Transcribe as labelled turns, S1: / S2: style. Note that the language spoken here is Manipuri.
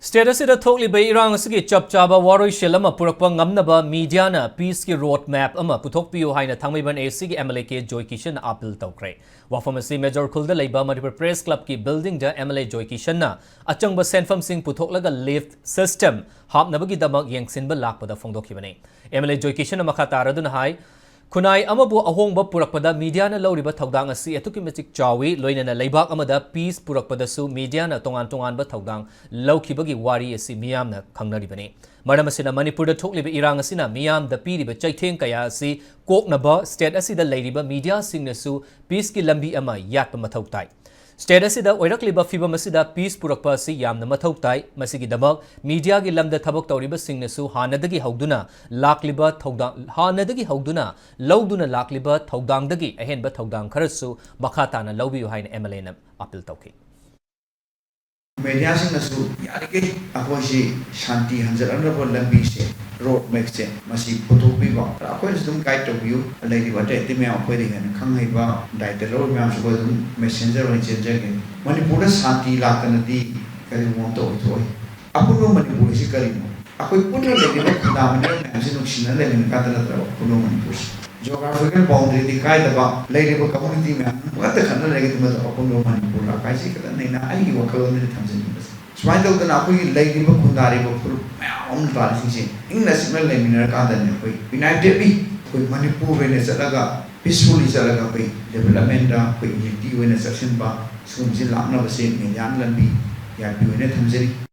S1: State asida thokliba irang asigi chapchaba waroi shelama purakpa ngamnaba media na peace ki road map ama puthokpiu haina thangmaiban AC ki MLA ke Joykisan appeal tawkre. Wafamasi Major Khulda leiba Manipur Press Club ki building da MLA Joykisan na achangba senfam sing puthoklaga lift system hapnabagi damak yengsinba lakpada phongdokhibani. MLA Joykisan makha taraduna hai Kunai amabu ahongba purakpada media na lawriba thaudang asi etuki metik chawi loinana leibak amada peace purakpada su media na tongan ba thaudang lawkhibagi wari asi miyam na khangnaribani maram asina Manipur da thokliba irang asina miyam da piriba chaitheng kaya asi koknaba state asida leiriba media singnasu peace ki lambi ama yatpa mathau tai State asida oirakliba fibam asida peace purakpa asi yamna mathau tai masigi damak media gi lamda thabak tawriba singnasu hanadagi hauduna lakliba thaudang hanadagi hauduna lawduna lakliba thaudangdagi ahenba thaudang kharasu makhatana lawbiu haina MLA na appeal tawki
S2: Media singnasu yarike akoisi shanti hanjaranrabo lambi se road map se masi photopi ba akoi dum guide to view alai ba te me akoi ri han khangai ba dialogue me am so dum messenger oi change ge Manipur shanti lakana di kali mo to thoi apuno Manipur si kali mo akoi puno le ge ba me am se no sina le me ka ta tra puno Manipur geographical boundary di kai da ba le re ba community me ba ta khana le ge tum da puno Manipur la kai si ka nei na ai wa ka ne thamjin Smile out the Napoli lady Kundari for own policy. In national laminar Kadan, United with Manipur Venezuela, peacefully Salaga, development, with unity when a section bar, soon Zilana was saying in Yan Lambi, Yapu in a Tamzeri.